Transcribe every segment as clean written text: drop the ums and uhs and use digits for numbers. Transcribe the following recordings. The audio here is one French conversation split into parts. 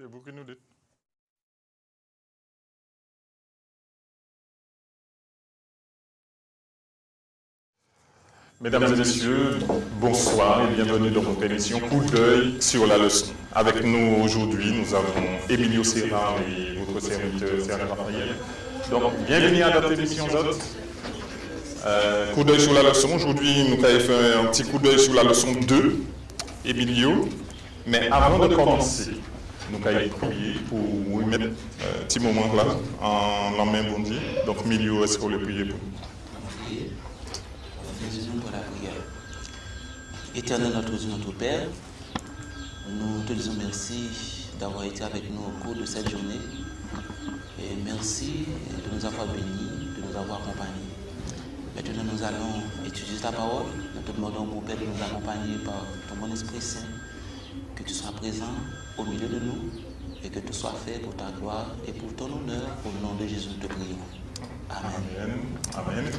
C'est vous qui nous dites. Mesdames et messieurs, bonsoir et bienvenue dans votre émission Coup d'œil sur la leçon. Avec nous aujourd'hui, nous avons Emilio Serra et votre serviteur Serra Raphaël. Donc, bienvenue à notre émission Zot. Coup d'œil sur la leçon. Aujourd'hui, nous avons fait un petit coup d'œil sur la leçon 2, Emilio. Mais avant de commencer, nous allons prier pour vous mettre un petit moment là, en la main bon Dieu. Donc, Emilio, est-ce qu'on le prie pour nous? Pour la prière. Éternel notre Dieu, notre Père, nous te disons merci d'avoir été avec nous au cours de cette journée. Et merci de nous avoir bénis, de nous avoir accompagnés. Maintenant, nous allons étudier ta parole. Nous te demandons, mon Père, de nous accompagner par ton bon Esprit Saint, que tu sois présent au milieu de nous et que tout soit fait pour ta gloire et pour ton honneur. Au nom de Jésus, nous te prions. Amen. Amen. Amen.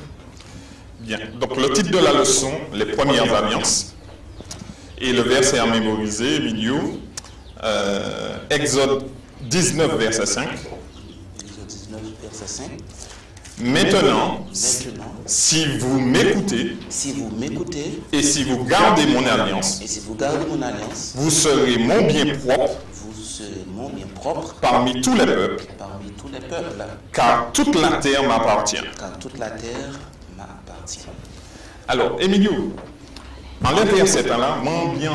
Bien, donc le titre de la leçon, les premières alliances, et le verset à mémoriser, Emilio, Exode 19, verset 5. Exode 19, verset 5. Maintenant, si vous m'écoutez, et si vous gardez mon alliance, vous serez mon bien propre, parmi tous les peuples, car toute la terre m'appartient. Alors, Emilio, en l'intérieur là, moi bien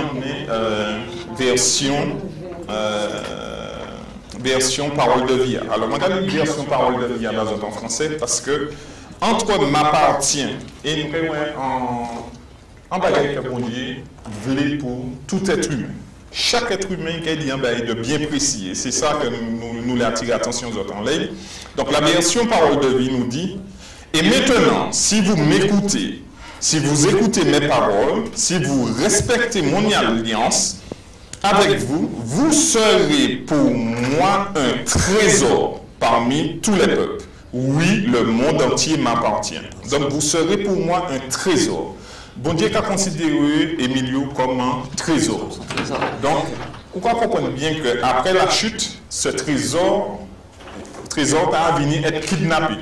version parole de vie. Alors, moi j'ai une version parole de vie en français parce que entre m'appartient et nous en bagaille que bon Dieu voulait pour tout être humain. Chaque être humain qui a dit un bail de bien précis. C'est ça que nous attirons l'attention aux autres en ligne. Donc, la version parole de vie nous dit: et maintenant, si vous m'écoutez, si vous écoutez mes paroles, si vous respectez mon alliance avec vous, vous serez pour moi un trésor parmi tous les peuples. Oui, le monde entier m'appartient. Donc, vous serez pour moi un trésor. Bon Dieu a considéré Emilio comme un trésor. Donc, on peut comprendre bien qu'après la chute, ce trésor a venu être kidnappé.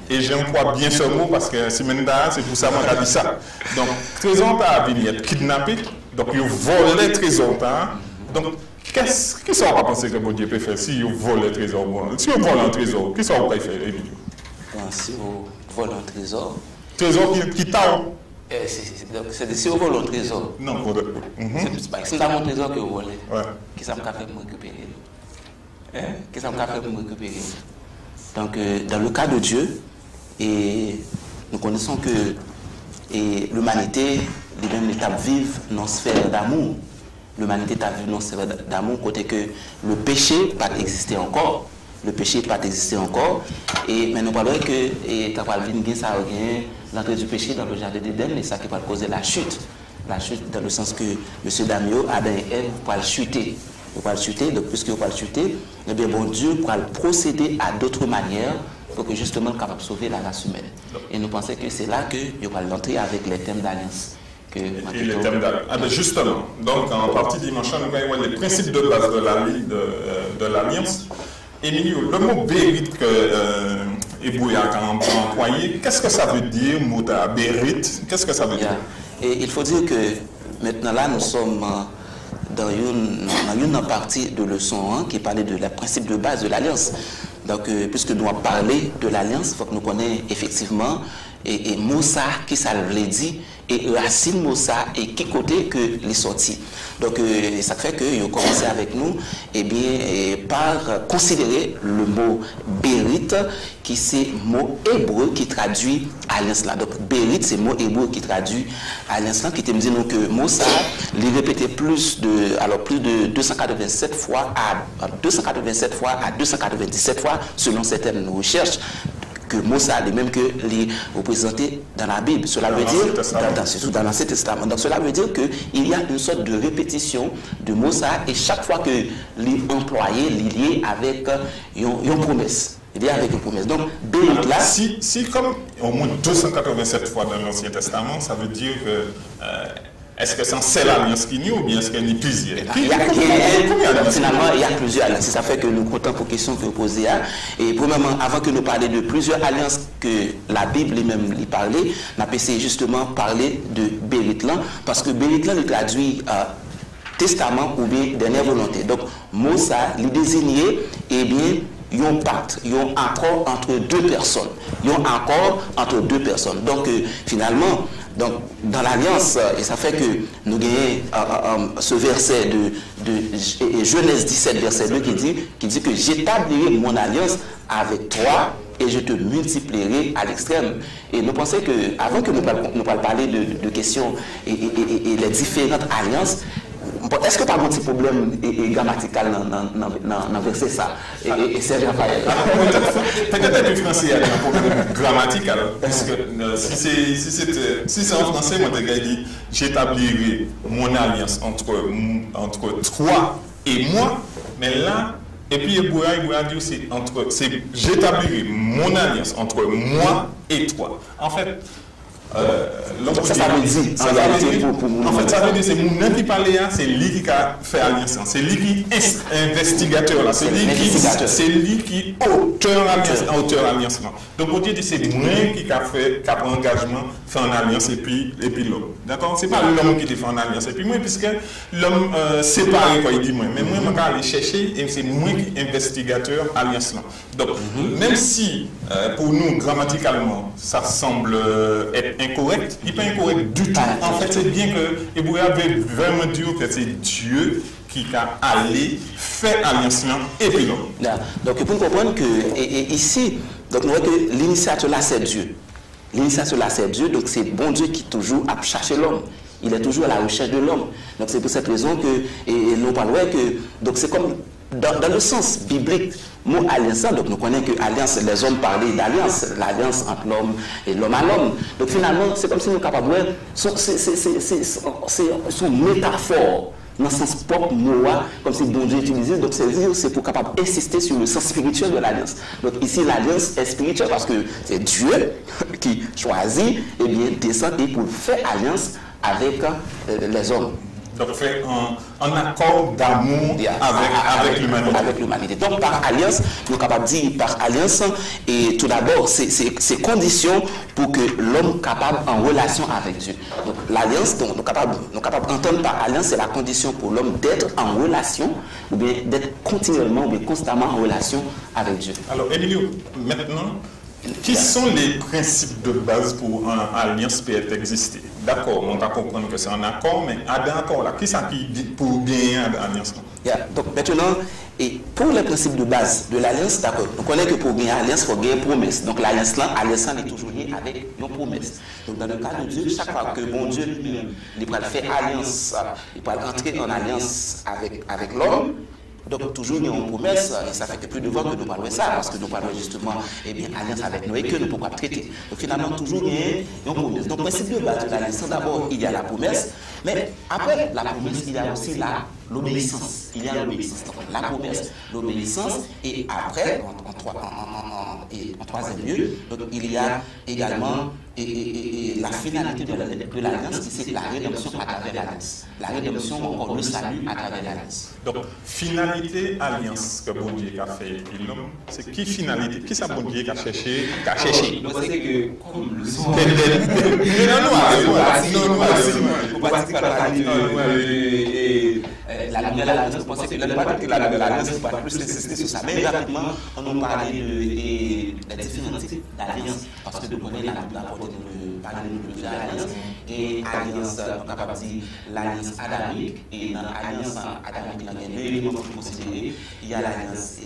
Et j'emploie bien ce mot parce que c'est pour ça que je dit ça. Donc, trésor a venu être kidnappé. Donc, il volait le trésor. Donc, qu'est-ce qu'on va penser que bon Dieu peut faire si il vole le trésor? Si on vole un trésor, qu'est-ce qu'on va faire, Emilio? Si on vole un trésor. Trésor qui t'a. C'est si on vole un trésor. Non, c'est pas mon trésor que vous volez. Ouais. Qu'est-ce que ça me fait me récupérer? Qu'est-ce que ça me fait me récupérer? Donc, dans le cas de Dieu, et nous connaissons que l'humanité, les étapes vive dans la sphère d'amour. L'humanité est vivre dans la sphère d'amour, côté que le péché n'a pas existé encore. Le péché n'a pas existé encore. Et mais nous parlons que tu as parlé de l'entrée du péché dans le jardin d'Éden, et ça qui va causer la chute. La chute dans le sens que M. Damio, Adam et Ève, pourraient chuter. Ils pourraient chuter, donc puisqu'ils pourraient chuter, eh bien bon Dieu pourra procéder à d'autres manières pour que justement capable de sauver la race humaine. Et nous pensons que c'est là qu'il va l'entrer avec les thèmes d'alliance. Et les thèmes d'alliance. Ah ben justement, donc en partie dimanche, nous voyons les principes de base de l'alliance. Emilio, le mot bérite que Ebouya a employé, qu'est-ce que ça veut dire, mot bérite? Qu'est-ce que ça veut dire? Et il faut dire que maintenant là, nous sommes dans une partie de leçon 1 qui parlait de la principe de base de l'alliance. Donc, puisque nous avons parlé de l'alliance, il faut que nous connaissions effectivement et Moussa qui ça veut dire et racine Moussa et qui côté que les sorties. Donc, ça fait que ils ont commencé avec nous par considérer le mot bérite qui c'est mot hébreu qui traduit alliance là. Donc, bérite c'est mot hébreu qui traduit alliance là qui te dit que Moussa les répétait plus de 287 fois à 297 fois selon certaines recherches que Moussa est même que les représentés dans la Bible. Cela veut dire, surtout dans l'Ancien Testament. Donc cela veut dire qu'il y a une sorte de répétition de Moussa et chaque fois que les employés liés avec une promesse. Il y a avec une promesse. Donc, là, si comme au moins 287 fois dans l'Ancien Testament, ça veut dire que est-ce que c'est une seule alliance qui n'y ou bien est-ce qu'il y a plusieurs? Finalement, il y a plusieurs alliances. Ça fait que nous comptons pour question que vous posez. Et premièrement, avant que nous parlions de plusieurs alliances que la Bible lui-même lui parlait, on a essayé justement parler de Béritlan, parce que Béritlan le traduit testament ou bien dernière volonté. Donc, mot ça, il désignait, eh bien, il y a un pacte, il y a un accord entre deux personnes. Il y a un accord entre deux personnes. Donc, finalement, donc, dans l'alliance, et ça fait que nous gagnons ce verset de Genèse 17, verset 2, qui dit que j'établirai mon alliance avec toi et je te multiplierai à l'extrême. Et nous pensons que, avant que nous parlions de questions et les différentes alliances, est-ce que tu as un petit problème grammatical dans verset ça? Et Serge Raphaël. Peut-être que le français a un problème grammatical. Parce que si c'est en français, moi, je dis j'établirai mon alliance entre toi et moi. Mais là, et puis il dit c'est j'établirai mon alliance entre moi et toi. En fait, ça veut dire, en réalité, en fait, ça veut dire, c'est mon qui parle, c'est lui qui a fait alliance, c'est lui qui est investigateur, c'est lui qui est auteur alliance. Donc, on dit que c'est moi qui a fait, qui a pris engagement, fait une alliance et puis l'homme. D'accord? C'est pas l'homme qui fait une alliance. Et puis moi, puisque l'homme séparé, quoi, il dit moi. Mais moi, je vais aller chercher et c'est moi qui est investigateur alliance. Donc, même si pour nous, grammaticalement, ça semble être incorrect, il n'est pas incorrect du tout. En fait, c'est bien que vous avez vraiment dit que c'est Dieu qui a allé faire alliance et puis l'homme. Donc, pour comprendre que ici, donc, nous voyons que l'initiateur là, c'est Dieu. L'initiateur là, c'est Dieu, donc c'est bon Dieu qui toujours a cherché l'homme. Il est toujours à la recherche de l'homme. Donc, c'est pour cette raison que, et nous parlons que, donc c'est comme dans le sens biblique, mot alliance, donc nous connaissons que alliance, les hommes parlaient d'alliance, l'alliance entre l'homme et l'homme à l'homme. Donc finalement, c'est comme si nous sommes capables de c'est une métaphore dans le sens propre, comme si bon Dieu utilisait. Donc c'est pour capable insister sur le sens spirituel de l'alliance. Donc ici, l'alliance est spirituelle parce que c'est Dieu qui choisit et bien descend et pour faire alliance avec les hommes. Donc, fait un accord d'amour avec l'humanité. Donc, par alliance, nous sommes capables de dire par alliance, et tout d'abord, c'est conditions pour que l'homme soit capable en relation avec Dieu. Donc, l'alliance, nous sommes capables d'entendre par alliance, c'est la condition pour l'homme d'être en relation, ou bien d'être continuellement, ou bien constamment en relation avec Dieu. Alors, Emilio, maintenant, qui sont les principes de base pour une alliance peut exister? D'accord, on va comprendre que c'est un accord, mais à d'accord là, qui ça qui dit pour gagner une alliance? Donc maintenant, et pour les principes de base de l'alliance, d'accord, on connaît que pour gagner alliance, il faut gagner une promesse. Donc l'alliance là, l'alliance est toujours liée avec une promesse. Donc dans le cas de Dieu, chaque fois que bon Dieu lui-même, il va faire alliance, il va entrer en alliance avec l'homme. Donc toujours il y a une promesse, et ça fait que plus de fois que nous parlons de ça, parce que nous parlons justement alliance avec Noé que nous pouvons traiter. Donc finalement toujours il y a une promesse. Donc principe de base de l'alliance, d'abord il y a la promesse, mais après la promesse il y a aussi l'obéissance. Il y a l'obéissance. La promesse, l'obéissance, et après, en troisième lieu, donc il y a également la finalité de l'alliance, qui c'est la rédemption à travers l'alliance. La rédemption, encore le salut à travers l'alliance. Donc, finalité, alliance que bon Dieu a fait et l'homme, c'est qui finalité? Qui ça bon Dieu a cherché? Je pense que, comme le son. La nouvelle alliance, je pense que la nouvelle alliance va plus insister sur ça. Mais rapidement, on nous parlait des différents types d'alliances. Parce que nous connaissons la portée de parler de plusieurs alliances. Et alliance, on est capable de dire l'alliance adamique. Et dans l'alliance adamique, il y a deux éléments pour considérer. Il y a l'alliance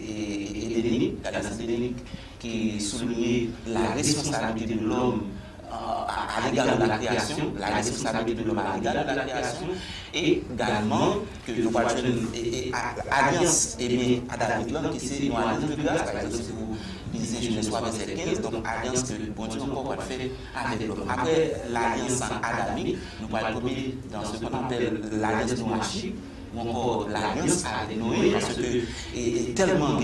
édénique, qui souligne la responsabilité de l'homme à l'égard de la création, la responsabilité de l'homme à l'égard de la création, et également que nous voyons alliance adamique, qui c'est une alliance de grâce, par exemple, si vous lisez Genèse 3, verset 15, donc alliance que bon Dieu encore va faire avec l'homme. Après l'alliance adamique, nous allons tomber dans ce qu'on appelle l'alliance noachique, ou encore l'alliance avec Noé, parce que tellement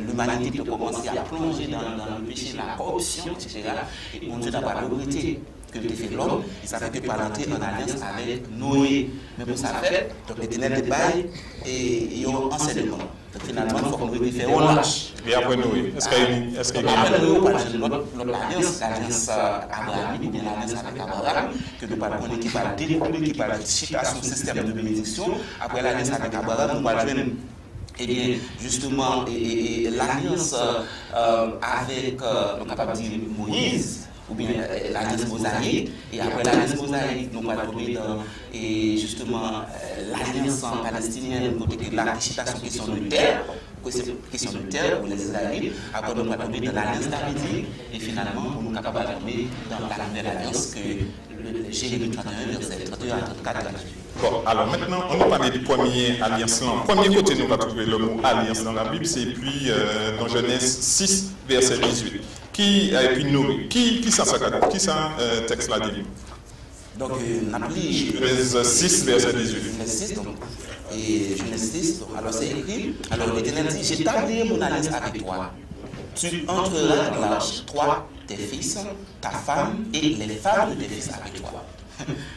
l'humanité peut commencer à plonger dans le péché, la corruption, etc. Et mon Dieu n'a pas regretté que le fait l'homme, il savait que par l'entrée en alliance avec Noé. Mais pour ça fait, donc l'Éternel débaille et il y a un enseignement. Donc finalement, il faut que Noé fait un lâche. Et après Noé, est-ce qu'il y a après Noé, on va dire l'alliance abrahamique, ou bien l'alliance avec Abraham, que nous parlons qui va dérouler, qui va chier à son système de bénédiction. Après l'alliance avec Abraham, on va joindre eh bien, justement, l'alliance avec, on capable de dire, Moïse, ou bien l'alliance mosaïque, et après l'alliance mosaïque, nous allons tomber dans, justement, l'alliance palestinienne, côté que la question de terre, question de terre pour les Israélites, après nous allons tomber dans l'alliance davidique, et finalement, nous sommes capables de tomber dans la nouvelle alliance que Jérémie 31, verset 31 à 34 gratuit. Bon, alors maintenant, on va parler du premier alliance. Premier côté, nous allons trouver le mot alliance dans la Bible, c'est puis dans Genèse 6, verset 18. Et puis Noé. Qui ça texte là dit? Donc, Napoli. Genèse 6, verset 18. Genèse 6, donc. Et Genèse 6, donc, alors c'est écrit. Alors l'Éternel dit, j'établis mon alliance avec toi. Tu entreras dans l'arche, toi, tes fils, ta femme et les femmes de tes fils avec toi.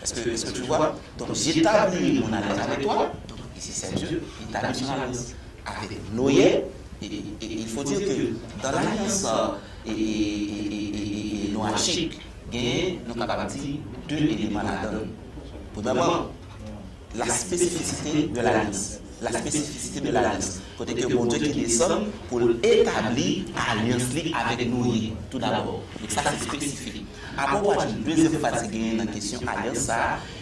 Est-ce que tu vois? Donc j'établis mon alliance avec toi. Donc ici c'est Dieu, il établit son alliance avec Noé. Et il faut dire que dans l'alliance noachique, nous sommes capables de dire deux éléments là-dedans. Premièrement, la spécificité de l'alliance. La spécificité de l'alliance. Côté que mon Dieu qui descend pour établir l'alliance avec Noé, tout d'abord. Donc ça c'est spécifique. Après, une deuxième phase qui est dans la question alliance,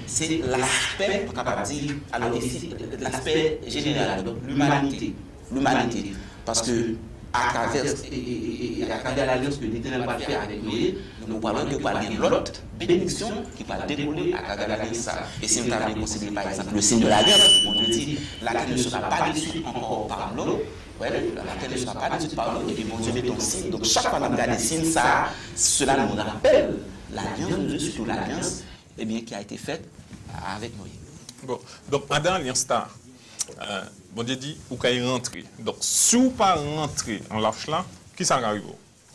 c'est l'aspect, on capable de dire, alors ici, l'aspect général, donc l'humanité. L'humanité. Parce que à travers l'alliance que l'Éternel va faire avec Noé, nous parlons que par l'autre bénédiction qui va dérouler à travers l'alliance. Et si nous avons considéré par exemple le signe de l'alliance, on Dieu dit, la terre ne sera pas déçue encore par l'eau. La terre ne sera pas déçue par l'eau. Et puis mon Dieu met ton signe. Donc chaque fois que nous regardons les signes, cela nous rappelle l'alliance de Dieu, surtout l'alliance qui a été faite avec Noé. Bon, donc dans l'alliance, bon Dieu dit, vous pouvez rentrer. Donc, si vous ne pas rentrer en l'arche là, qui ça arrive?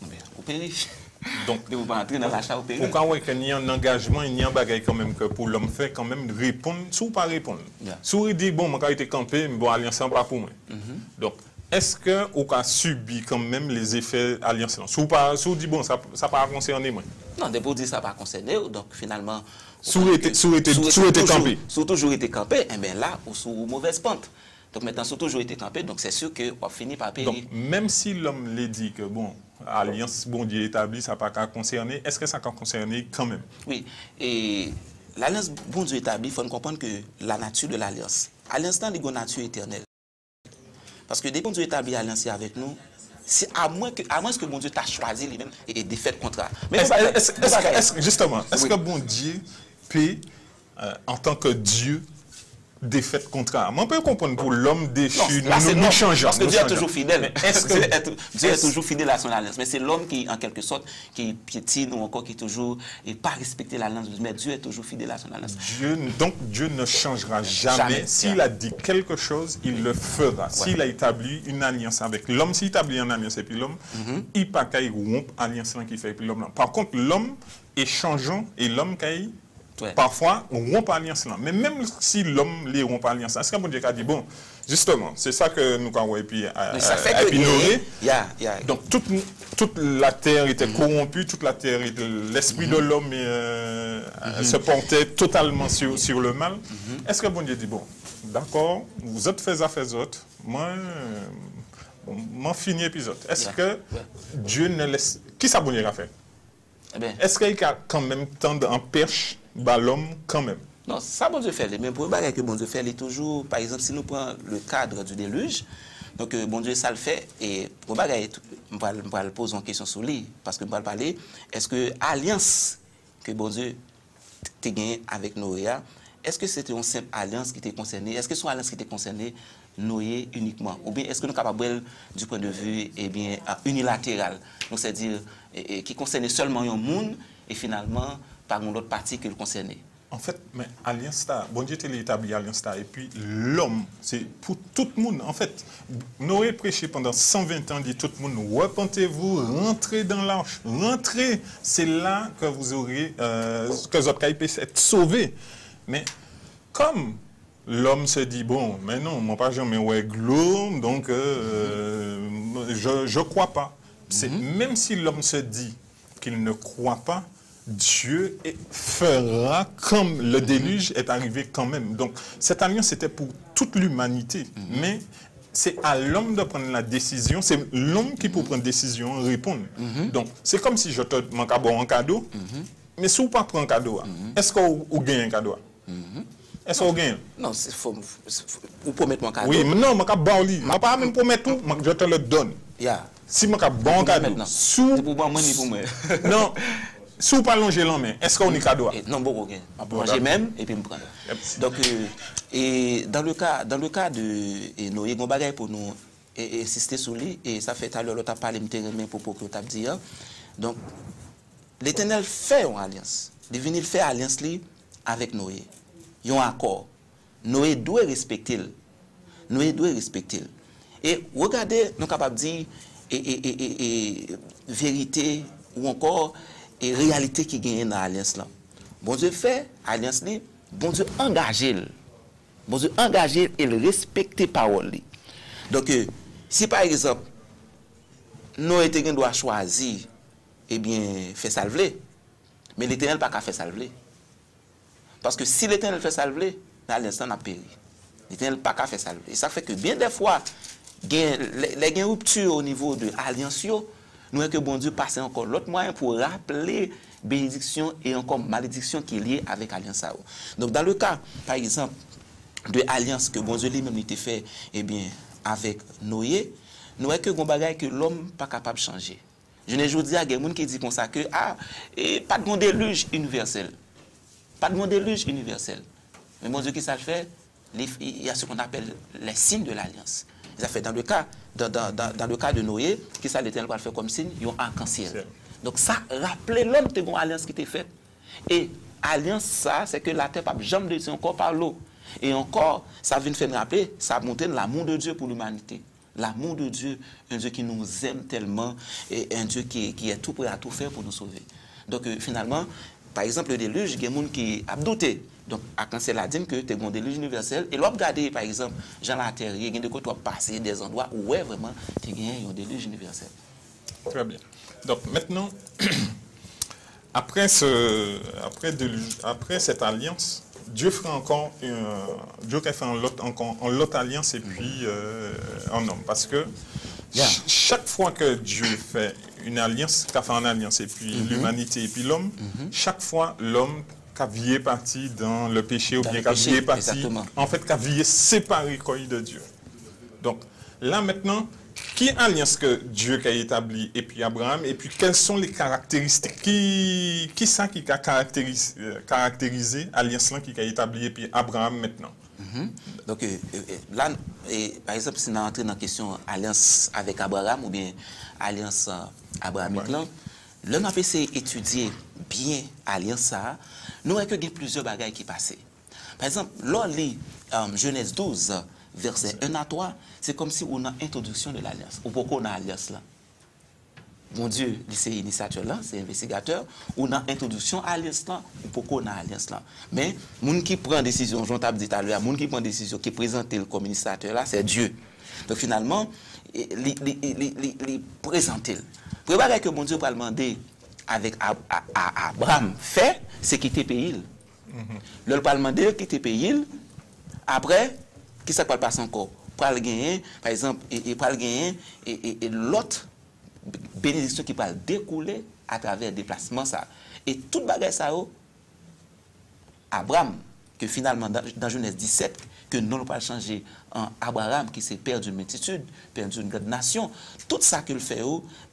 Vous périssez. Donc, vous pas rentrer dans l'arche, vous périssez. Pourquoi il y a un engagement, il y a un bagage quand même que pour l'homme fait quand même répondre, si vous pas répondre. Si vous dites, bon, je vais été campé, mais bon, alliance n'est pas pour moi. Donc, est-ce que vous avez subi quand même les effets alliance là? Si vous dites, bon, ça ne pas concerné moi. Non, de vous dire ça n'a pas concerné, donc finalement. Si vous été campé. Si vous toujours été campé, et bien là, vous sous mauvaise pente. Donc maintenant, si vous toujours été campé, donc c'est sûr que vous finit par périr. Donc même si l'homme l'a dit que bon, alliance bon Dieu établie, ça n'a pas qu'à concerner, est-ce que ça peut concerner quand même? Oui, et l'alliance bon Dieu établie, il faut comprendre que la nature de l'alliance, à l'instant, il y a une nature éternelle. Parce que dès que bon Dieu établit l'alliance avec nous, c'est à moins que bon Dieu t'a choisi lui-même et défait le contrat. Mais justement, est-ce que bon Dieu peut, en tant que Dieu, défait le contrat? Moi, on peut comprendre pour l'homme déchu, nous changeons. Parce que Dieu est toujours fidèle. Dieu est toujours fidèle à son alliance. Mais c'est l'homme qui, en quelque sorte, qui piétine ou encore qui toujours n'est pas respecté l'alliance. Mais Dieu est toujours fidèle à son alliance. Donc Dieu ne changera jamais. S'il a dit quelque chose, il le fera. S'il a établi une alliance avec l'homme, s'il établit une alliance et puis l'homme, il ne peut pas rompre l'alliance qui fait puis l'homme. Par contre, l'homme est changeant et l'homme qui parfois, on rompt pas l'alliance là. Mais même si l'homme les rompt pas l'alliance, est-ce que bon Dieu a dit, bon, justement, c'est ça que nous avons et puis Noé. Donc, toute la terre était corrompue, toute la terre, l'esprit de l'homme se portait totalement sur le mal. Est-ce que bon Dieu dit, bon, d'accord, vous êtes fait affaires autres, moi fini l'épisode. Est-ce que Dieu ne laisse... Qui ça bon Dieu a fait? Est-ce qu'il a quand même tant en perche l'homme quand même? Non, ça bon Dieu fait. Mais pour le que bon Dieu fait, il est toujours, par exemple, si nous prenons le cadre du déluge, donc bon Dieu ça le fait, et pour le on va poser une question sur lui, parce que on va parler, est-ce que l'alliance que bon Dieu a gagnée avec Noé, est-ce que c'était une simple alliance qui était concernée? Est-ce que c'est une alliance qui était concernée Noé uniquement? Ou bien est-ce que nous sommes capables du point de vue unilatéral? Donc c'est-à-dire qui concernait seulement un monde et finalement par une autre partie que le concernait. En fait, mais alliance là, bon Dieu t'a établi alliance là, et puis l'homme, c'est pour tout le monde. En fait, Noé prêchait pendant 120 ans, dit tout le monde, repentez-vous, rentrez dans l'arche, rentrez. C'est là que vous aurez, que vous allez être sauvés. Mais comme l'homme se dit, bon, mais non, mon pas jamais ouais gloom, donc je crois pas. C'est même si l'homme se dit qu'il ne croit pas, Dieu fera comme le déluge est arrivé quand même. Donc, cette alliance, c'était pour toute l'humanité. Mais c'est à l'homme de prendre la décision. C'est l'homme qui peut prendre la décision, répondre. Donc, c'est comme si je te manque un cadeau. Mais si vous ne prenez pas un cadeau, est-ce que vous gagnez un cadeau? Est-ce que vous gagnez? Non, vous promettez mon cadeau. Oui, mais non, je ne vais pas même promettre tout, je te le donne. Si je prends un cadeau, c'est pour moi, pour moi. Non. Si vous parlez de l'homme, est-ce qu'on est cadeau? Non, bon, ok. Manger même et puis me prendre. Donc, et dans le cas de Noé, il y a un bagage pour nous insister sur lui, et ça fait tout à l'heure, l'autre a parlé de propos que tu as dit. Donc, l'Éternel fait une alliance. Il vient faire alliance avec Noé. Il y a un accord. Noé doit respecter. Noé doit respecter. Et regardez, nous sommes capables de dire vérité ou encore et réalité qui gagne dans l'alliance là. Bon Dieu fait alliance là, bon Dieu engagé. Bon Dieu engagé et respecter parole. Donc si par exemple Noé doit choisir eh bien faire salver, mais l'Éternel pas qu'à faire salver. Parce que si l'Éternel fait salver, l'alliance n'a péri. L'Éternel pas qu'à faire salver. Et ça fait que bien des fois les ruptures au niveau de l'alliance, nous avons que bon Dieu passe encore l'autre moyen pour rappeler bénédiction et encore malédiction qui est liée avec l'alliance. Donc dans le cas, par exemple, de l'alliance que bon Dieu lui-même était fait eh bien, avec Noé, nous avons que bon bagage que l'homme n'est pas capable de changer. Je ne dis à des gens qui disent comme ça que pas de bon déluge universel. Pas de bon déluge universel. Mais bon Dieu qui ça fait, il y a ce qu'on appelle les signes de l'alliance. Ça fait dans le cas de Noé, qui ça l'Éternel va faire comme signe, il y a un arc-en-ciel. Donc ça rappelez l'homme de une alliance qui était faite. Et alliance ça, c'est que la terre pas jamais descend encore par l'eau. Et encore, ça vient faire rappeler, ça montre l'amour de Dieu pour l'humanité. L'amour de Dieu, un Dieu qui nous aime tellement, et un Dieu qui est tout prêt à tout faire pour nous sauver. Donc finalement, par exemple, le déluge, il y a des gens qui ont douté. Donc, quand c'est la dîme que tu as un déluge universel, et là, regardez, par exemple, Jean la terre, il y a des côtés passer des endroits où vraiment tu as un déluge universel. Très bien. Donc, maintenant, après cette alliance, Dieu fera encore Dieu fait en l'autre alliance et puis en homme. Parce que chaque fois que Dieu fait une alliance, qu'a fait une alliance, et puis l'humanité et puis l'homme, chaque fois l'homme qu'a vie parti dans le péché ou bien qu'a vie parti, en fait, qu'a vie séparé de Dieu. Donc là maintenant, qui est l'alliance que Dieu a établie et puis Abraham, et puis quelles sont les caractéristiques qui a caractérisé l'alliance qui a établie et puis Abraham maintenant? Donc là, par exemple, si on entre dans la question alliance avec Abraham ou bien alliance abrahamique, là on a essayé d'étudier bien l'alliance, nous avons que plusieurs bagages qui passent. Par exemple, lors de Genèse 12, verset 1 à 3, c'est comme si on a introduction de l'alliance. Ou pourquoi on a l'alliance là? Mon Dieu, c'est initiateur là, c'est investigateur. On a introduction à l'alliance là, ou pourquoi on a l'alliance là? Mais, moun qui prend décision, j'en t'ai dit tout à l'heure, moun qui prend décision, qui présente le comme initiateur là, c'est Dieu. Donc finalement, il présente. Le bagage que mon Dieu va demander avec Abraham fait, c'est quitter pays. Le va demander quitter pays. Après, qui ça va passer encore? Pour le gagner, par exemple, et pour le gagner, et l'autre bénédiction qui va découler à travers le déplacement. Ça. Et toute bagage ça, Abraham, que finalement, dans Genèse 17, que nous ne pas changer en Abraham, qui s'est père d'une multitude, père d'une grande nation, tout ça qu'il fait,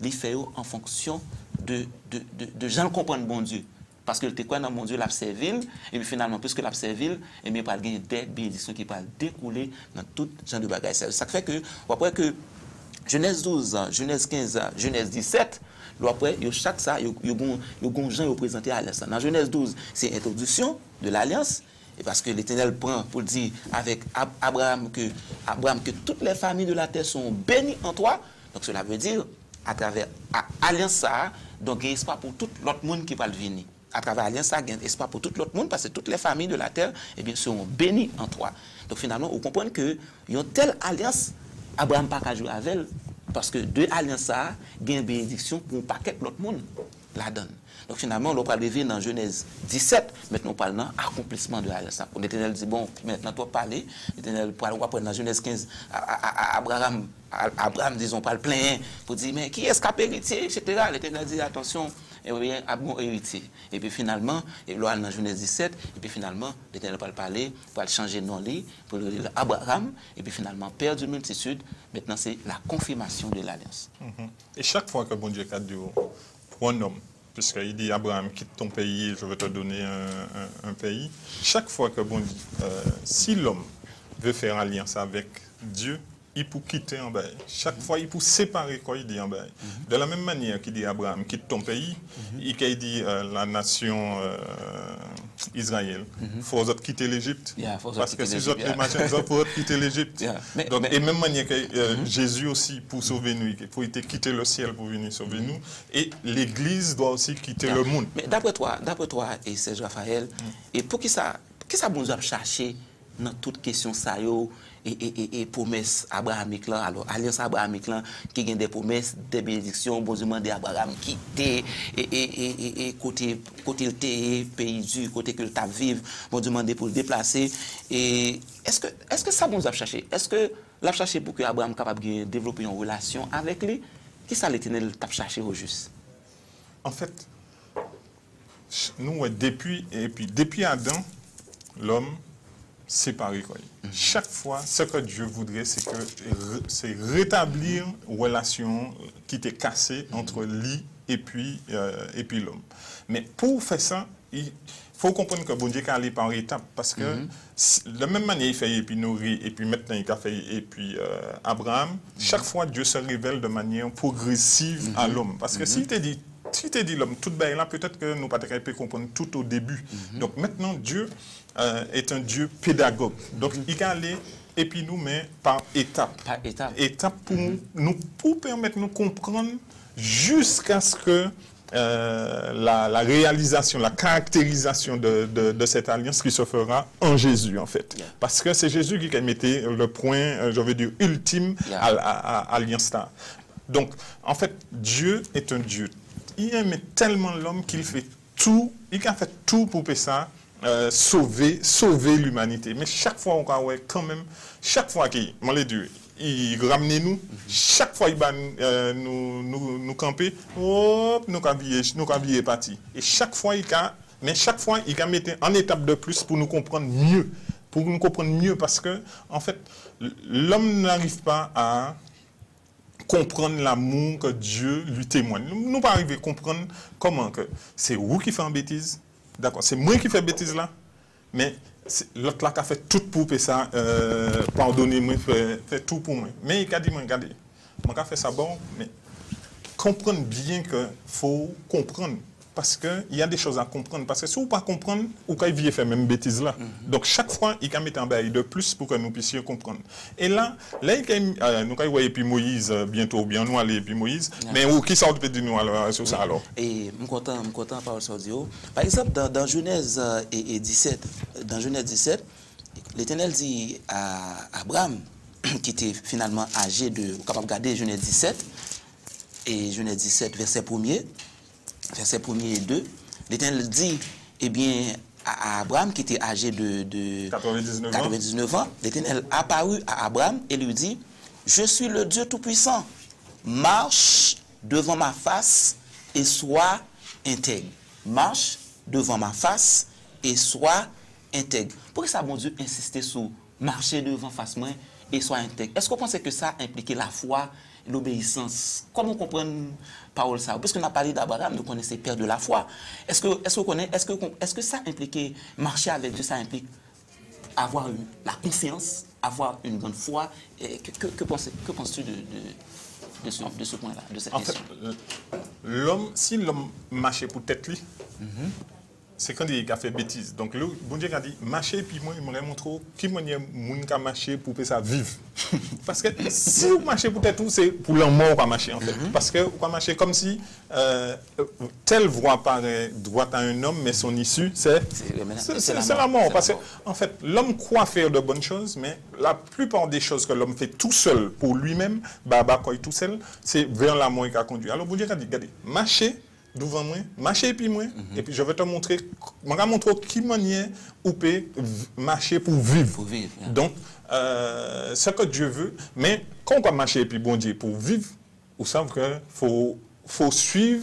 il fait en fonction de gens comprendre bon Dieu. Parce que le quoi dans mon Dieu l'a servi, et puis finalement, puisque l'a servi, et bien, il va gagner des bénédictions qui vont découler dans tout genre de bagages. Ça fait que, après que Genèse 12, Genèse 15, Genèse 17, après, chaque ça, il y a gens présenté à l'alliance. Dans Genèse 12, c'est l'introduction de l'alliance. Et parce que l'Éternel prend pour dire avec Abraham que toutes les familles de la terre sont bénies en toi. Donc cela veut dire, à travers l'alliance, donc il y a espoir pour tout l'autre monde qui va venir. À travers l'alliance, il y a espoir pour tout l'autre monde parce que toutes les familles de la terre seront bénies en toi. Donc finalement, on comprend que il y a une telle alliance, Abraham n'a pas jouer avec elle. Parce que deux alliances, il y a une bénédiction pour un paquet de l'autre monde la donne. Donc finalement, on va arriver dans Genèse 17, maintenant on parle dans l'accomplissement de l'alliance. L'Éternel dit, bon, maintenant tu vas parler, l'Éternel parle dans Genèse 15, Abraham, disons, parle plein, pour dire, mais qui est-ce qui a héritier, etc. L'Éternel dit, attention, a bon héritier. Et puis finalement, là dans Genèse 17, et puis finalement, l'Éternel va parler, va changer de nom, pour le dire Abraham, et puis finalement, père d'une multitude, maintenant c'est la confirmation de l'alliance. Et chaque fois que bon Dieu a dit pour un homme, puisqu'il dit Abraham, quitte ton pays, je vais te donner un pays, chaque fois que bon Dieu, si l'homme veut faire alliance avec Dieu, il peut quitter un bail. Chaque fois, il peut séparer quoi il dit en bail. De la même manière qu'il dit Abraham, quitte ton pays, il dit la nation Israël, il faut quitter l'Égypte. Parce que si autres il faut quitter l'Égypte. Et même manière que Jésus aussi, pour sauver nous, il faut quitter le ciel pour venir sauver nous. Et l'Église doit aussi quitter le monde. Mais d'après toi, et Serge Raphaël, et pour qui ça nous a cherché dans toute question ça et promesses abrahamiques là, alors alliance abrahamique là qui gagne des promesses, des bénédictions, bon demander Abraham quitter et côté le pays du côté que tu vivre, bon demander pour le déplacer. Et est-ce que ça nous a cherché? Est-ce que l'a cherché pour que Abraham capable de développer une relation avec lui? Qui ça l'Éternel t'a cherché au juste? En fait, nous depuis Adam, l'homme séparé quoi. Chaque fois, ce que Dieu voudrait, c'est rétablir une relation qui était cassée entre lui et puis l'homme. Mais pour faire ça, il faut comprendre que bon Dieu a allé par étapes parce que de la même manière il fait et puis Noé et puis maintenant il a fait et puis Abraham, chaque fois Dieu se révèle de manière progressive à l'homme parce que si tu dis l'homme tout bas là, peut-être que nous pas pu comprendre tout au début. Donc maintenant Dieu est un Dieu pédagogue. Donc il a allé et puis nous met par étapes. Par étapes. Étapes pour permettre de nous comprendre jusqu'à ce que la réalisation, la caractérisation de cette alliance qui se fera en Jésus, en fait. Parce que c'est Jésus qui a mis le point, je veux dire, ultime à l'alliance là. Donc, en fait, Dieu est un Dieu. Il aime tellement l'homme qu'il fait tout, il a fait tout pour ça, sauver l'humanité. Mais chaque fois, on voit quand même, chaque fois qu'il ramène nous, chaque fois il va nous camper, nous cambier parti. Et chaque fois il a mis en étape de plus pour nous comprendre mieux, parce que en fait l'homme n'arrive pas à comprendre l'amour que Dieu lui témoigne. Nous pas arriver à comprendre comment que c'est vous qui fait une bêtise, d'accord, c'est moi qui fais bêtise là, mais l'autre là qui a fait tout pour ça, pardonnez-moi, fait tout pour moi. Mais il a dit, regardez, je fait ça bon, mais comprendre bien qu'il faut comprendre. Parce qu'il y a des choses à comprendre. Parce que si vous ne pas comprendre, vous pouvez faire même bêtise là. Donc chaque fois, il y a mis un bail de plus pour que nous puissions comprendre. Et là nous voyons puis Moïse bientôt, bien nous aller puis Moïse. Mais qui ça peut dire nous alors sur ça alors? Et je suis content par ça. Par exemple, dans Genèse 17, l'Éternel dit à Abraham, qui était finalement âgé de, capable de garder Genèse 17, et Genèse 17, verset 1er. Verset 1er et 2, l'Éternel dit, eh bien, à Abraham, qui était âgé de 99 ans, l'Éternel apparut à Abraham et lui dit, je suis le Dieu Tout-Puissant, marche devant ma face et sois intègre. Marche devant ma face et sois intègre. Pourquoi ça, mon Dieu, insister sur marcher devant face moi et sois intègre? Est-ce que vous pensez que ça impliquait la foi, l'obéissance? Comment comprendre parole ça? Parce qu'on a parlé d'Abraham, nous connaissons père de la foi. Est-ce que ça impliquait marcher avec Dieu, ça implique avoir la confiance, avoir une grande foi? Que penses-tu de ce point-là, de cette En question? fait, l'homme, si l'homme marchait pour tête lui, c'est quand il a fait bêtise. Donc, le bon Dieu a dit, marcher, puis moi, il me montre qui manière moun ka marcher pour que ça vive. Parce que si vous marchez pour tête, c'est pour l'homme mort pas marcher, en fait. Parce que vous marchez comme si telle voie paraît droite à un homme, mais son issue, c'est la mort. Parce que, en fait, l'homme croit faire de bonnes choses, mais la plupart des choses que l'homme fait tout seul, pour lui-même, tout seul, c'est vers la mort qu'il a conduit. Alors, bon Dieu a dit, regardez, marcher devant moi, marcher puis moi, et puis je vais te montrer, je vais montrer qui manière ou peut marcher pour vivre. Pour vivre, yeah. Donc, ce que Dieu veut, mais quand on va marcher puis bon Dieu pour vivre, vous savez qu'il faut suivre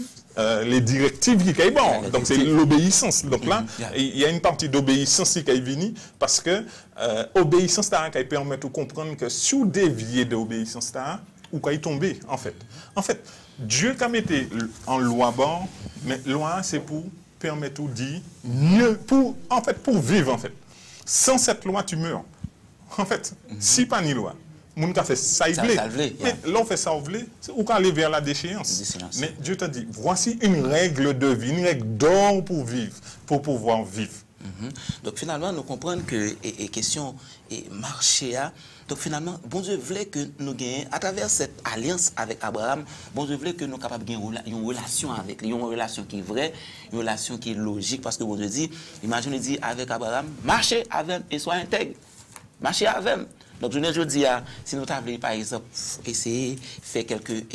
les directives qui sont bonnes. Donc, c'est l'obéissance. Donc là, il y a une partie d'obéissance qui est venue parce que l'obéissance qui permet de comprendre que si vous déviez de l'obéissance, ou quand il tombe, en fait. En fait, Dieu a mis en loi bon, mais loi c'est pour permettre de dire mieux, pour vivre en fait. Sans cette loi, tu meurs. En fait, si pas ni loi, mon cas fait ça il voulait. Mais l'on fait ça il voulait, ou quand aller vers la déchéance. Mais Dieu t'a dit, voici une règle de vie, une règle d'or pour vivre, pour pouvoir vivre. Donc finalement, nous comprenons que question marché a. Donc finalement, bon Dieu voulait que nous gagnions, à travers cette alliance avec Abraham, bon Dieu voulait que nous soyons capables de gagner une relation avec lui, une relation qui est vraie, une relation qui est logique, parce que bon Dieu dit, imaginez, dit avec Abraham, marchez avec et soyez intègre. Marchez avec. Donc je dis, si nous avons par exemple essayer de faire quelques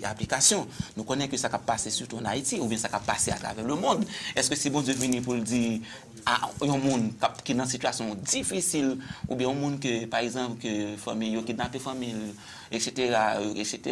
applications, nous connaissons que ça va passer surtout en Haïti, ou bien ça va passer à travers le monde. Est-ce que c'est bon Dieu venir pour le dire à un monde qui est dans une situation difficile, ou bien un monde que, par exemple, que famille, qui n'a pas de famille, etc.,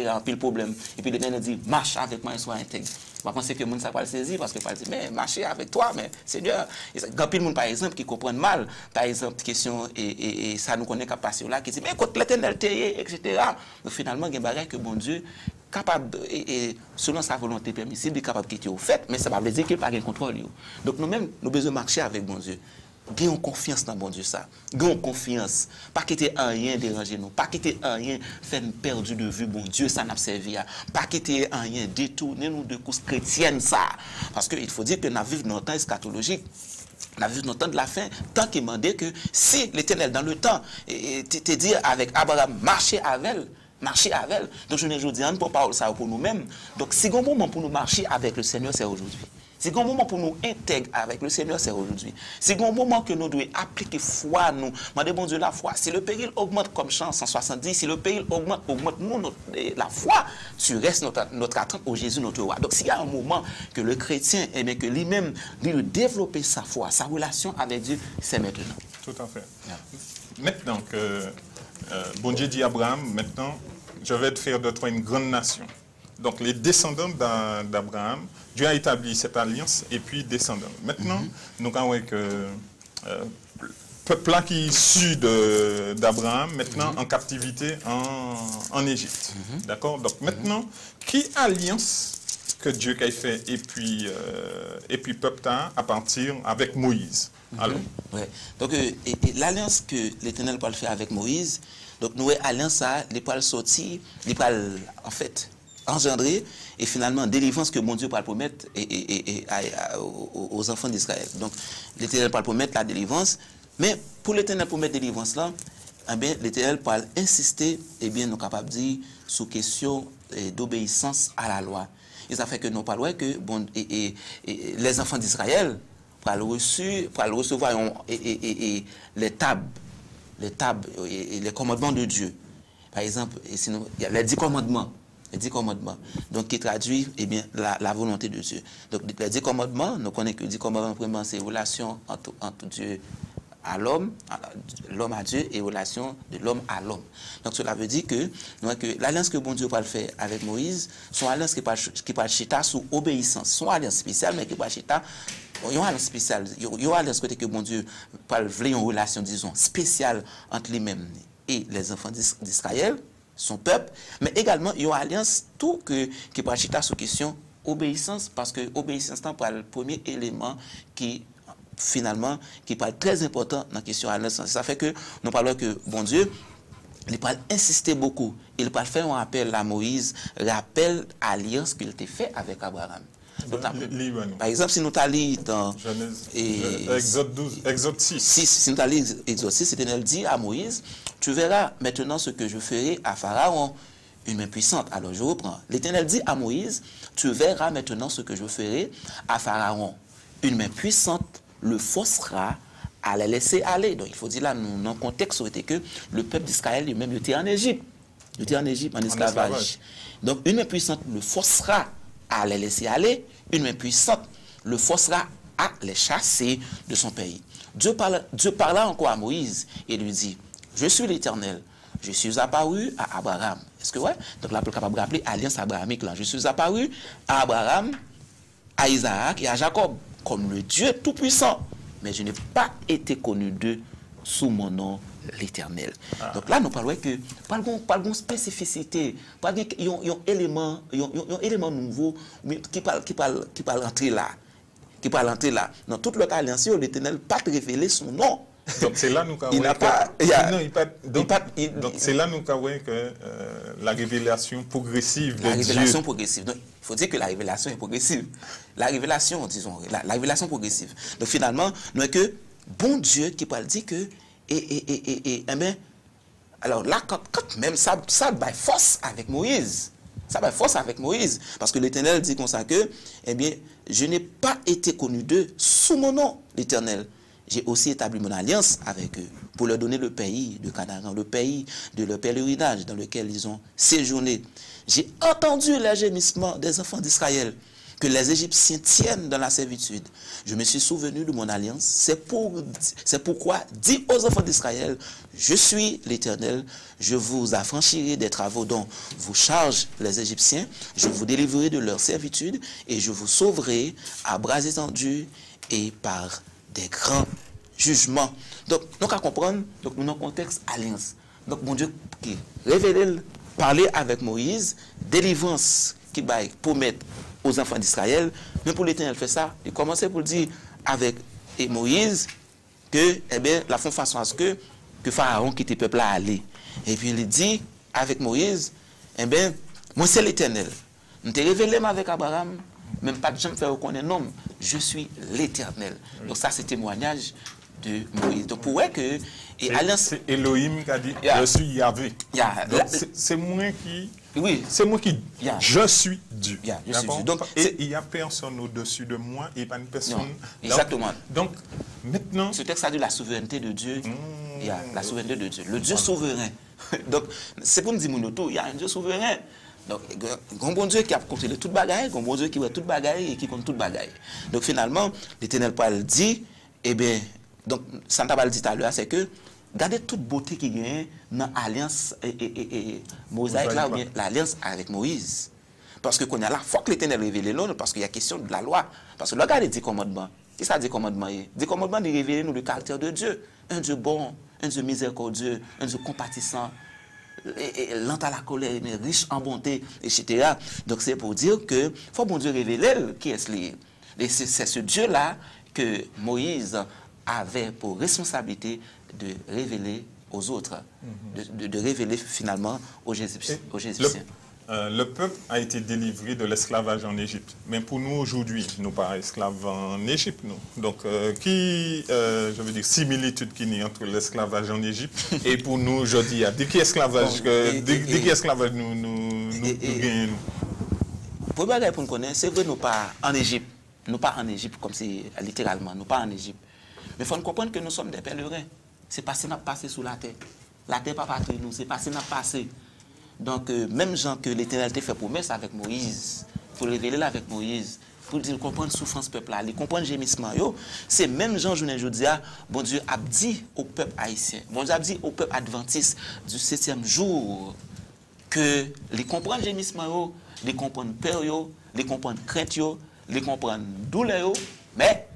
un pile problème, et puis le gars dit, marche avec moi et sois intègre. Je pense que le monde ne va le saisir parce qu'il va dire, mais marcher avec toi, mais Seigneur. Il y a monde, par exemple, qui comprennent mal, par exemple, question, et ça nous connaît qu'à passer là, qui dit, mais écoute, l'éternel t'est, etc. Donc finalement, il y a des que bon Dieu, capable, et selon sa volonté permissible, est capable de quitter au fait, mais ça ne veut pas dire qu'il n'y a pas de contrôle. Donc nous-mêmes, nous avons besoin de marcher avec bon Dieu. Gagnons confiance dans bon Dieu ça. Gagnons confiance. Pas quitter rien déranger nous. Pas quitter rien faire nous perdre de vue bon Dieu ça n'a servi à. Pas quitter rien détourner nous de cause chrétienne ça. Parce qu'il faut dire que nous vivons dans un temps eschatologique. Nous vivons dans le temps de la fin. Tant qu'il m'a dit que si l'Éternel dans le temps te dit avec Abraham marcher avec elle. Marcher avec elle. Donc je ne dis pas pour parler ça pour nous-mêmes. Donc si un moment pour nous marcher avec le Seigneur c'est aujourd'hui. C'est un moment pour nous intégrer avec le Seigneur, c'est aujourd'hui. C'est un moment que nous devons appliquer foi, nous. Demandez bon Dieu la foi. Si le péril augmente comme chant 170, si le péril augmente nous, la foi, tu restes notre attente au Jésus, notre roi. Donc s'il y a un moment que le chrétien, eh bien, que lui-même, lui développer sa foi, sa relation avec Dieu, c'est maintenant. Tout à fait. Yeah. Maintenant que bon Dieu dit à Abraham, maintenant, je vais te faire de toi une grande nation. Donc les descendants d'Abraham, Dieu a établi cette alliance et puis descendants. Maintenant, nous avons que peuple là qui est issu d'Abraham, maintenant en captivité en Égypte. D'accord? Donc maintenant, qui alliance que Dieu a fait et puis peuple à partir avec Moïse. Alors? Ouais. Donc l'alliance que l'Éternel peut faire avec Moïse, donc nous alliance ça, il peut sortir, il peut en fait engendrer et finalement délivrance que mon Dieu peut promettre aux enfants d'Israël. Donc l'Éternel peut promettre la délivrance, mais pour l'Éternel promettre la délivrance là, eh bien l'Éternel peut insister, eh bien nous capables de dire sous question d'obéissance à la loi. Et ça fait que nous parlons que bon les enfants d'Israël pour recevoir les tables et les commandements de Dieu. Par exemple, sinon il y a les 10 commandements. Les 10 commandements, donc qui traduit eh bien, la volonté de Dieu. Donc les 10 commandements, nous connaissons que les 10 commandements, premièrement, c'est relation entre Dieu à l'homme, l'homme à Dieu et relation de l'homme à l'homme. Donc cela veut dire que l'alliance que bon Dieu va faire avec Moïse, son alliance qui va chita sous obéissance, son alliance spéciale, mais qui va chita, il y a une alliance spéciale, il y a une alliance que bon Dieu va faire une relation, disons, spéciale entre lui-même et les enfants d'Israël, son peuple, mais également il y a une alliance tout qui va chita sous question obéissance, parce que obéissance est le premier élément qui finalement qui parle très important dans la question alliance. Ça fait que nous parlons que bon Dieu il va insister beaucoup. Il va faire un appel à Moïse, rappel à l'alliance qu'il a fait avec Abraham. Donc, par exemple, si nous allons dans Exode 12, Exode 6. Si nous allons Exode 6, l'Éternel dit à Moïse, tu verras maintenant ce que je ferai à Pharaon, une main puissante. Alors je reprends. L'Éternel dit à Moïse, tu verras maintenant ce que je ferai à Pharaon, une main puissante le forcera à les laisser aller. Donc il faut dire là, dans le contexte, c'était que le peuple d'Israël lui-même était en Égypte. Il était en Égypte, en esclavage. Donc une main puissante le forcera à les laisser aller, une main puissante le forcera à les chasser de son pays. Dieu parla encore à Moïse et lui dit, je suis l'Éternel, je suis apparu à Abraham. Est-ce que ouais? Donc là, on peut capable de rappeler alliance abrahamique là. Je suis apparu à Abraham, à Isaac et à Jacob comme le Dieu tout-puissant. Mais je n'ai pas été connu d'eux sous mon nom l'Éternel. Donc là, nous parlons que pas de spécificité, pas de élément nouveau qui parle entrer là. Qui parle entrer là. Dans toute l'autre alliance, l'Éternel n'a pas révélé son nom. Donc c'est là nous il n'a pas. Donc c'est là nous que la révélation progressive de Dieu. La révélation progressive. Donc, il faut dire que la révélation est progressive. La révélation, disons, la révélation progressive. Donc finalement, nous que bon Dieu qui parle dit que alors là quand même ça va force avec Moïse. Ça va force avec Moïse parce que l'Éternel dit comme ça que je n'ai pas été connu d'eux sous mon nom l'Éternel. J'ai aussi établi mon alliance avec eux pour leur donner le pays de Canaan, le pays de leur pèlerinage dans lequel ils ont séjourné. J'ai entendu les gémissements des enfants d'Israël que les Égyptiens tiennent dans la servitude. Je me suis souvenu de mon alliance. C'est pourquoi dis aux enfants d'Israël, je suis l'Éternel, je vous affranchirai des travaux dont vous chargent les Égyptiens, je vous délivrerai de leur servitude et je vous sauverai à bras étendus et par des grands jugements. Donc, nous allons comprendre, donc nous dans le contexte alliance. Donc, mon Dieu qui révèle, parler avec Moïse, délivrance qui va promettre aux enfants d'Israël, mais pour l'Éternel fait ça, il commençait pour dire avec Moïse que, la font façon à ce que Pharaon quitte le peuple à aller. Et puis il dit avec Moïse, moi c'est l'Éternel. Je t'ai révélé avec Abraham, même pas de gens me faire reconnaître non, je suis l'Éternel. Donc ça c'est témoignage de Moïse. Donc pour que c'est Elohim qui a dit je suis Yahvé. C'est moi qui c'est moi qui je suis Dieu. Je suis Dieu. Donc et il n'y a personne au-dessus de moi et pas une personne. Non, exactement. Donc maintenant ce texte a dit la souveraineté de Dieu. Il y a la souveraineté de Dieu. Le Dieu souverain. Donc c'est pour nous dire il y a un Dieu souverain. Donc, un bon Dieu qui a contrôlé toute bagaille, un bon Dieu qui voit toute bagaille et qui compte toute bagaille. Donc, finalement, l'Éternel Paul dit, donc, Santa Paul dit tout à l'heure, c'est que, regardez toute beauté qui gagne dans l'alliance mosaïque là, ou bien l'alliance avec Moïse. Parce que, quand il y a là, il faut que l'Éternel révèle l'autre, parce qu'il y a question de la loi. Parce que, regardez les 10 commandements. Qu'est-ce que ça dit commandement? 10 commandements de révéler nous le caractère de Dieu. Un Dieu bon, un Dieu miséricordieux, un Dieu compatissant. Lent à la colère, mais riche en bonté, etc. Donc c'est pour dire que faut bon Dieu révéler qui est-ce. Et c'est ce Dieu-là que Moïse avait pour responsabilité de révéler aux autres, de révéler finalement aux Égyptiens. Le peuple a été délivré de l'esclavage en Égypte. Mais pour nous aujourd'hui, nous pas esclaves en Égypte, nous. Donc, je veux dire, similitude qu'il y a entre l'esclavage en Égypte et pour nous aujourd'hui, de qui esclavage, nous gagnons. Pour nous connaître, c'est vrai, nous pas en Égypte. Nous pas en Égypte comme c'est littéralement, nous pas en Égypte. Mais il faut comprendre que nous sommes des pèlerins. C'est passé n'a passé sous la terre. La terre pas partie nous, c'est passé n'a passé. Donc, même gens que l'Éternel a fait promesse avec Moïse, pour révéler là avec Moïse, pour dire comprendre souffrance peuple là, comprendre gémissement, c'est même gens journée aujourd'hui, bon Dieu a dit au peuple haïtien, bon Dieu a dit au peuple adventiste du 7e jour que les comprendre gémissement, les comprendre peur, les comprendre crainte, les comprendre douleur, mais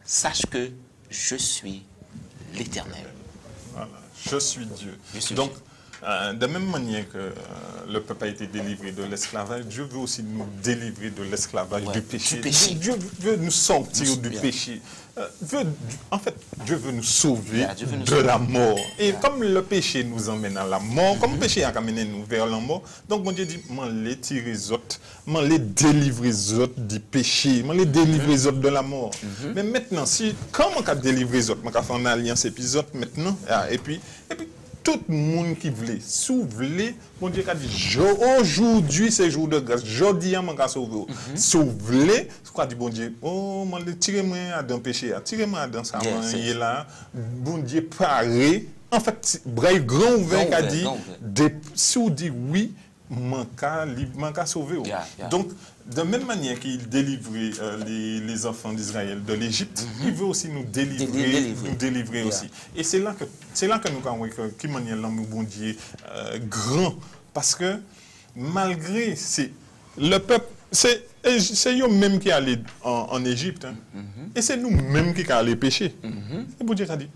sache que je suis l'Éternel. Voilà, je suis Dieu. Je suis donc Dieu. de même manière que le peuple a été délivré de l'esclavage, Dieu veut aussi nous délivrer de l'esclavage du péché. Dieu veut nous sortir du péché. En fait, Dieu veut nous sauver de la mort. Et comme le péché nous emmène à la mort, comme le péché a amené nous vers la mort, donc mon Dieu dit, m'en les tirer les autres, m'en les délivrer les autres du péché, m'en les délivrer les autres de la mort. Mais maintenant, quand on a délivré les autres, on a fait une alliance épisode maintenant, et puis tout le monde qui voulait, si vous voulez, mon Dieu a dit, aujourd'hui c'est jour de grâce, aujourd'hui on va sauver. Si vous voulez, c'est quoi dit bon Dieu, oh, tirez-moi dans le péché, tirez-moi dans ça, il est là, bon Dieu paré. En fait, Braille grand ouvert a dit, si vous dites oui, manque à sauver. Donc, de même manière qu'il délivrait les enfants d'Israël de l'Égypte, il veut aussi nous délivrer aussi. Et c'est là que nous avons qui manière l'amour bon Dieu grand. Parce que malgré le peuple, c'est eux-mêmes qui allaient en Égypte. Et c'est nous-mêmes qui allons pécher. Et bon Dieu a dit,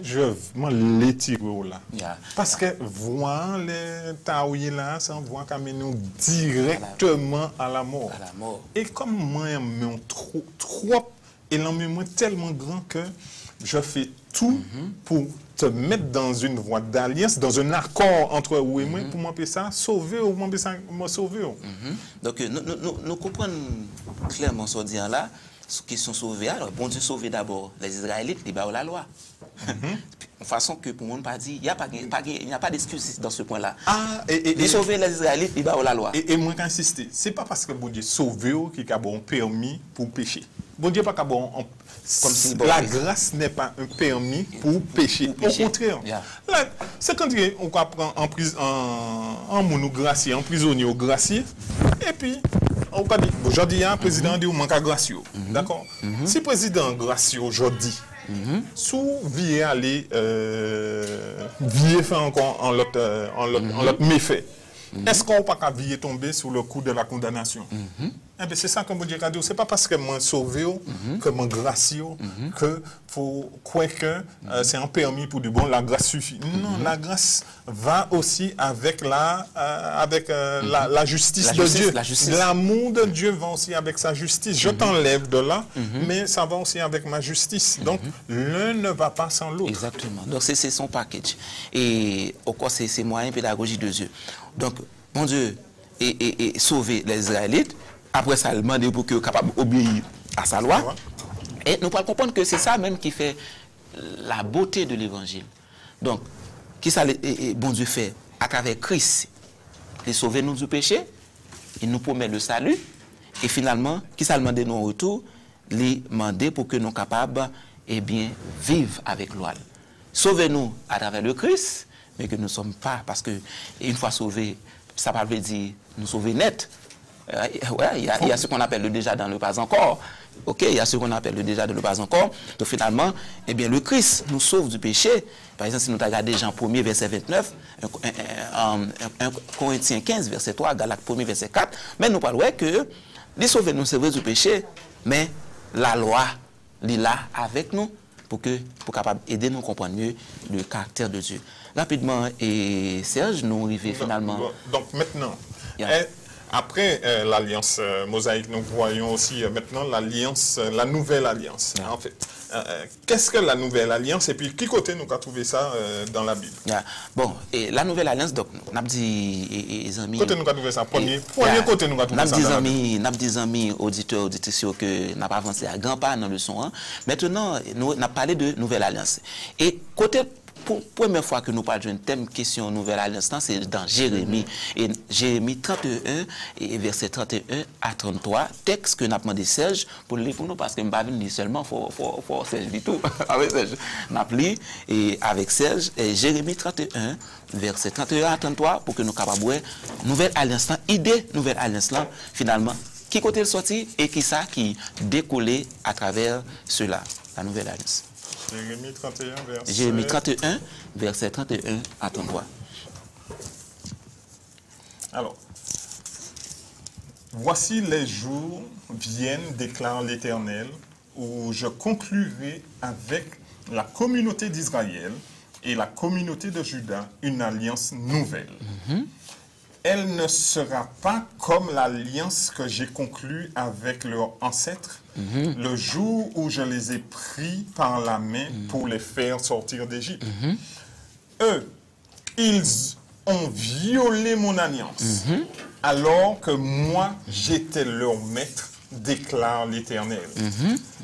je m'en les tirer là. Parce que voir les taouilles là, ça voit qu'on nous directement à la mort. Et comme moi, j'aime trop, et l'amour est tellement grand que je fais tout pour te mettre dans une voie d'alliance, dans un accord entre vous et moi, pour m'empêcher ça, sauver ou m'empêcher me sauver. Donc, nous comprenons clairement ce dire là. Ceux qui sont sauvés, alors bon Dieu sauver d'abord les Israélites, ils ont la loi. De façon que pour le monde pas dit, il n'y a pas d'excuse dans ce point-là. Et sauver les Israélites, ils ont la loi. Et moi j'insister, ce n'est pas parce que bon Dieu sauver qui a bon permis pour pécher. Bon Dieu pas bon comme si la grâce n'est pas un permis pour pécher. Au contraire. C'est quand on prend en prison en mono gracier, en prisonnier au gracier, et puis on va dire aujourd'hui un président dit ou manque à gracieux. D'accord? Si le président gracieux aujourd'hui sous vie aller vie faire encore en l'autre méfait. Est-ce qu'on ne peut pas tomber sous le coup de la condamnation? C'est ça que je dis. Ce n'est pas parce que je suis sauvé, que je suis gracieux, que faut croire que c'est un permis pour du bon, la grâce suffit. Non, la grâce va aussi avec la justice de Dieu. L'amour de Dieu va aussi avec sa justice. Je t'enlève de là, mais ça va aussi avec ma justice. Donc, l'un ne va pas sans l'autre. Exactement. Donc, c'est son package. Et au quoi c'est moyen pédagogique de Dieu. Donc, mon Dieu, et sauver les Israélites, après ça, il demande pour qu'ils soient capables d'obéir à sa loi. Et nous pouvons comprendre que c'est ça même qui fait la beauté de l'évangile. Donc, qui ça, bon Dieu fait à travers Christ, il sauve nous du péché, il nous promet le salut, et finalement, qui ça demande nous en retour, il demande pour que nous soyons capables de vivre avec loi. Sauvez-nous à travers le Christ, mais que nous ne sommes pas, parce que une fois sauvés, ça ne veut pas dire nous sauver net. Il y a ce qu'on appelle le déjà dans le pas encore. Ok, il y a ce qu'on appelle le déjà dans le pas encore. Donc finalement, le Christ nous sauve du péché. Par exemple, si nous regardons Jean 1er, verset 29, 1 Corinthiens 15, verset 3, Galates 1er, verset 4, mais nous parlons que les sauver nous sauver du péché, mais la loi est là avec nous pour capable aider nous à comprendre mieux le caractère de Dieu. Rapidement, et Serge, nous arrivons finalement. Donc maintenant, après l'alliance mosaïque, nous voyons aussi maintenant l'alliance, la nouvelle alliance. En fait, qu'est-ce que la nouvelle alliance et puis qui côté nous avons trouvé ça dans la Bible? Bon, et la nouvelle alliance, donc, nous avons dit, les amis. Côté nous avons trouvé ça, premier côté nous avons trouvé ça. Nous avons dit, amis, auditeurs, auditrices, que nous avons avancé à grands pas dans le leçon. Maintenant, nous avons parlé de nouvelle alliance. Et côté. Pour la première fois que nous parlons d'une thème question nouvelle alliance, c'est dans Jérémie. Et Jérémie 31, et verset 31 à 33, texte que nous avons demandé Serge pour lire pour nous, parce que nous ne pouvons pas lire seulement, il faut Serge du tout. Avec Serge, nous avons lu avec Serge, Jérémie 31, verset 31 à 33, pour que nous capables de nouvelle alliance, idée nouvelle alliance, finalement, qui côté le sorti et qui ça qui découlait à travers cela, la nouvelle alliance. Jérémie 31, verset 31 à 33. Alors, voici les jours viennent, déclare l'Éternel, où je conclurai avec la communauté d'Israël et la communauté de Juda une alliance nouvelle. Elle ne sera pas comme l'alliance que j'ai conclue avec leurs ancêtres le jour où je les ai pris par la main pour les faire sortir d'Égypte. Eux, ils ont violé mon alliance, alors que moi, j'étais leur maître, déclare l'Éternel.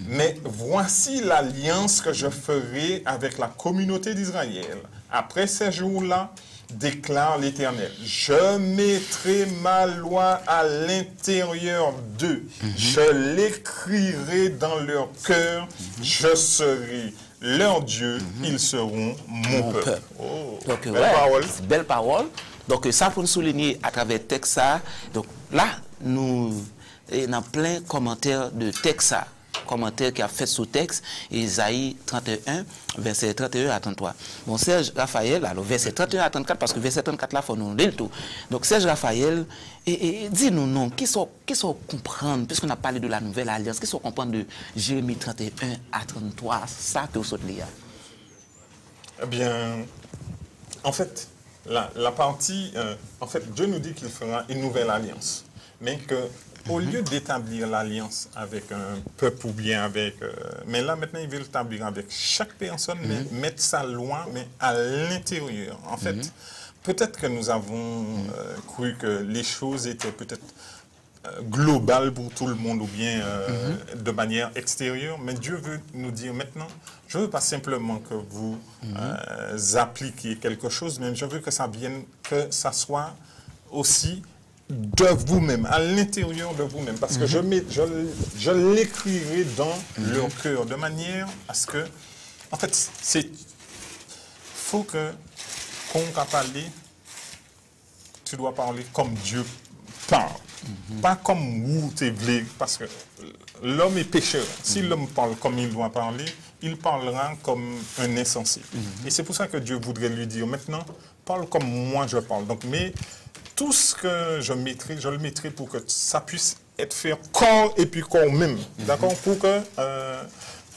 Mais voici l'alliance que je ferai avec la communauté d'Israël. Après ces jours-là, déclare l'Éternel, je mettrai ma loi à l'intérieur d'eux, je l'écrirai dans leur cœur, je serai leur Dieu, ils seront mon peuple. Oh, donc, belle parole. Belle parole. Donc, ça pour nous souligner à travers le texte. Ça. Donc, là, nous avons plein de commentaires de texte. Ça. Commentaire qui a fait sous texte, Isaïe 31, verset 31 à 33. Bon, Serge Raphaël, alors verset 31 à 34, parce que verset 34 là, il faut nous lire le tout. Donc, Serge Raphaël, dis-nous non, qui sont comprendre, puisqu'on a parlé de la nouvelle alliance, qui sont comprendre de Jérémie 31 à 33, ça que vous sautez là? Eh bien, en fait, la partie, en fait, Dieu nous dit qu'il fera une nouvelle alliance, mais que au lieu d'établir l'alliance avec un peuple ou bien avec... mais là, maintenant, il veut l'établir avec chaque personne, mais mettre sa loi mais à l'intérieur. En fait, peut-être que nous avons cru que les choses étaient peut-être globales pour tout le monde ou bien de manière extérieure, mais Dieu veut nous dire maintenant, je ne veux pas simplement que vous appliquiez quelque chose, mais je veux que ça vienne, que ça soit aussi de vous-même, à l'intérieur de vous-même, parce que je l'écrirai dans leur cœur, de manière à ce que, en fait, il faut que, quand on va parler, tu dois parler comme Dieu parle, pas comme vous tu voulez, parce que l'homme est pécheur. Si l'homme parle comme il doit parler, il parlera comme un insensé. Et c'est pour ça que Dieu voudrait lui dire, maintenant, parle comme moi je parle. Donc, mais tout ce que je le mettrai pour que ça puisse être fait corps et puis corps même. D'accord? Pour que,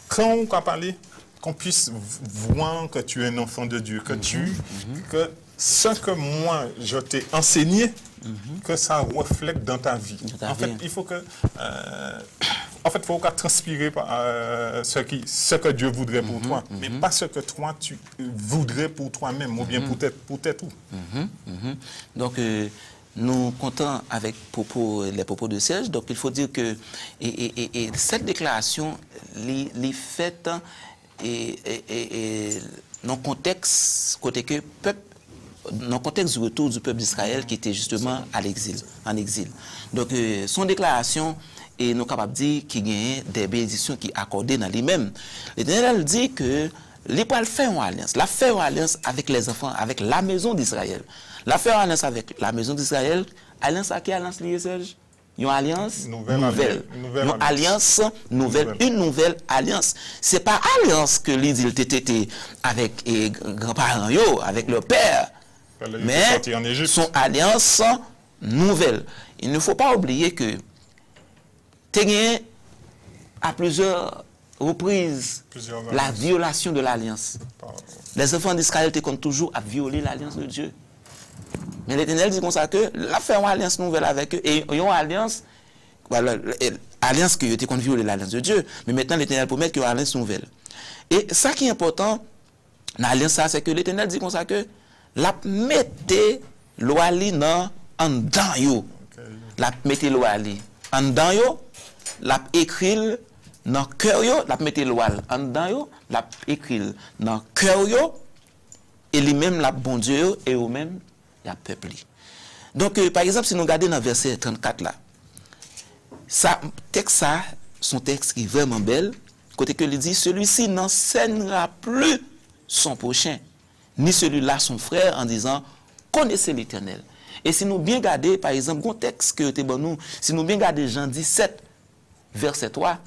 quand on va parler, qu'on puisse voir que tu es un enfant de Dieu, que que ce que moi je t'ai enseigné, que ça reflète dans ta vie. En fait, il faut que... en fait, il faut transpirer ce que Dieu voudrait pour toi, mais pas ce que toi, tu voudrais pour toi-même, ou bien pour tes tout. Donc, nous comptons avec les propos de Serge. Donc, il faut dire que cette déclaration est faite dans le contexte que peuple, dans le contexte du retour du peuple d'Israël qui était justement en exil. Donc, son déclaration, et nous sommes capables de dire qu'il y a des bénédictions qui sont accordées dans lui-même. L'Éternel dit que l'Épaule fait une alliance. La fait une alliance avec les enfants, avec la maison d'Israël. La fait une alliance avec la maison d'Israël. Alliance à qui alliance liée, Serge? Une alliance nouvelle. Une alliance nouvelle. Une nouvelle alliance. Ce n'est pas alliance que l'Israël était avec les grands-parents, avec leur père. Mais son alliance nouvelle. Il ne faut pas oublier que Tégué à plusieurs reprises la violation de l'alliance. Les enfants d'Israël comptent toujours à violer l'alliance de Dieu. Mais l'Éternel dit comme ça que la fait une alliance nouvelle avec eux et ils ont une alliance, voilà, alliance qui était contre violer l'alliance de Dieu. Mais maintenant l'Éternel promet qu'il y a une alliance nouvelle. Et ça qui est important dans l'alliance, c'est que l'Éternel dit comme ça que la mettez l'oali en dedans yo. La mettez l'oali en dedans yo. La écrit dans le cœur, la mettez l'oal en dedans, la écrit dans le cœur, et lui-même, la bon Dieu, et eux-mêmes, il y a peuple. Donc, par exemple, si nous regardons dans le verset 34 là, ça, texte ça, son texte qui est vraiment belle, côté que il dit, celui-ci n'enseignera plus son prochain, ni celui-là son frère, en disant, connaissez l'Éternel. Et si nous bien regardons, par exemple, un texte que était bon nous, si nous bien regardons Jean 17, verset 3,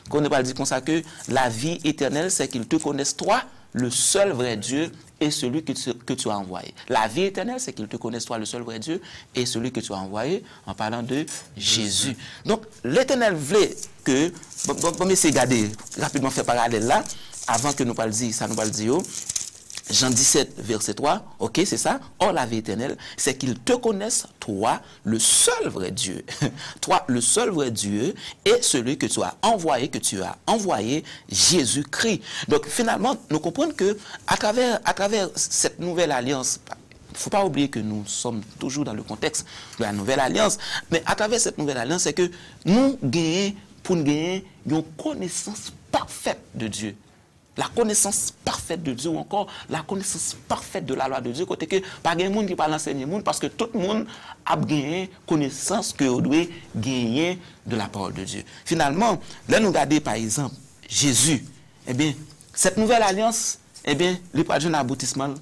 qu'on ne pas dit comme ça que la vie éternelle, c'est qu'ils te connaissent toi, le seul vrai Dieu et celui que tu as envoyé. La vie éternelle, c'est qu'ils te connaissent toi, le seul vrai Dieu et celui que tu as envoyé, en parlant de Jésus. Donc, l'Éternel voulait que, bon, essayer de garder rapidement, faire parallèle là, avant que nous parlions dire, ça nous parle dire, Jean 17, verset 3, ok, c'est ça. Or, la vie éternelle, c'est qu'ils te connaissent, toi, le seul vrai Dieu. Toi, le seul vrai Dieu, et celui que tu as envoyé, Jésus-Christ. Donc, finalement, nous comprenons que à travers cette nouvelle alliance, il ne faut pas oublier que nous sommes toujours dans le contexte de la nouvelle alliance, mais à travers cette nouvelle alliance, c'est que nous gagnons, pour nous gagner, une connaissance parfaite de Dieu. La connaissance parfaite de Dieu ou encore la connaissance parfaite de la loi de Dieu, côté que pas de monde qui parle enseigner monde parce que tout le monde a gagné connaissance que on doit gagner de la parole de Dieu. Finalement, là nous regardons par exemple Jésus, eh bien cette nouvelle alliance, eh bien il n'y a pas d'un aboutissement